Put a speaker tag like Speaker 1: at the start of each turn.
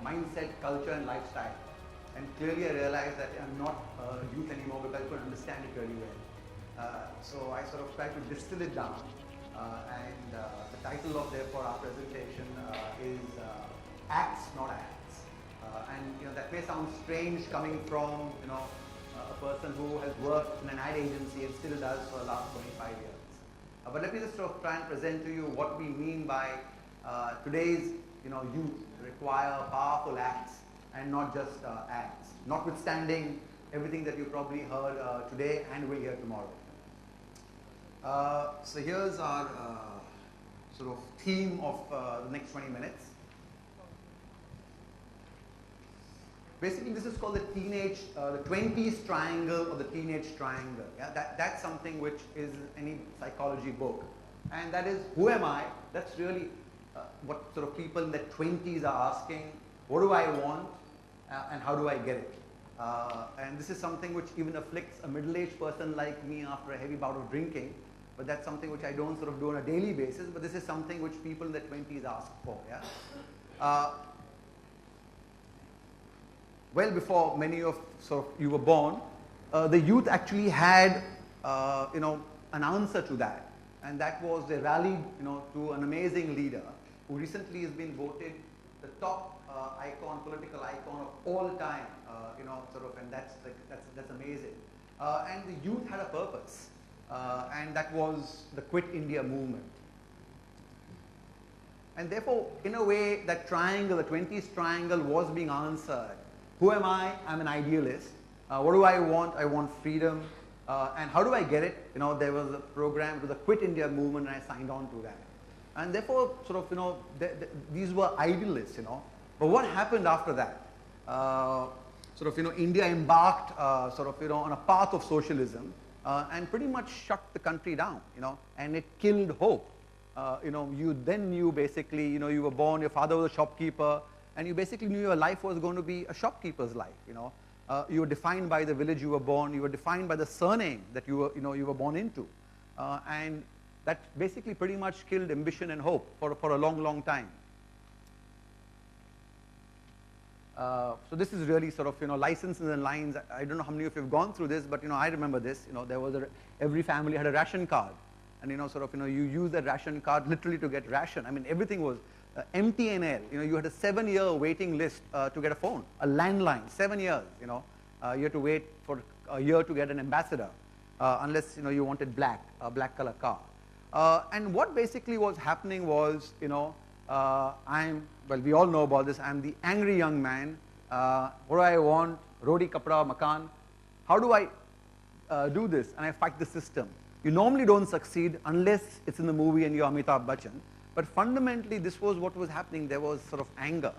Speaker 1: mindset, culture and lifestyle. And clearly I realized that I'm not youth anymore because I couldn't understand it really well. So I sort of tried to distill it down. The title of therefore our presentation is Acts, Not Acts. And that may sound strange coming from a person who has worked in an ad agency and still does for the last 25 years. But let me just sort of try and present to you what we mean by today's youth require powerful acts and not just acts, notwithstanding everything that you probably heard today and will hear tomorrow. So here's our sort of theme of the next 20 minutes. Basically, this is called the 20s triangle or the teenage triangle. Yeah? That's something which is any psychology book. And that is, who am I? That's really what sort of people in their 20s are asking, what do I want and how do I get it? And this is something which even afflicts a middle-aged person like me after a heavy bout of drinking. But that's something which I don't sort of do on a daily basis, but this is something which people in their 20s ask for. Yeah? Well before many of you were born, the youth actually had an answer to that, and that was they rallied to an amazing leader who recently has been voted the top political icon of all time, and that's amazing. And the youth had a purpose, and that was the Quit India movement. And therefore, in a way, that triangle, the 20s triangle, was being answered. Who am I? I'm an idealist. What do I want? I want freedom. And how do I get it? There was a program to the Quit India movement, and I signed on to that. And therefore, these were idealists, But what happened after that? India embarked, on a path of socialism, and pretty much shut the country down, and it killed hope. You then knew basically, you were born, your father was a shopkeeper, and you basically knew your life was going to be a shopkeeper's life, You were defined by the village you were born, you were defined by the surname that you were born into. And that basically pretty much killed ambition and hope for a long, long time. So this is really licenses and lines. I don't know how many of you have gone through this, but I remember this. There was every family had a ration card, and you use that ration card literally to get ration. I mean, everything was MTNL. You had a 7-year waiting list to get a phone, a landline. 7 years. You had to wait for a year to get an ambassador, unless you wanted a black color car. And what basically was happening was, we all know about this. I'm the angry young man. What do I want? Roti, kapda, makan. How do I do this? And I fight the system. You normally don't succeed unless it's in the movie and you're Amitabh Bachchan. But fundamentally, this was what was happening. There was sort of anger.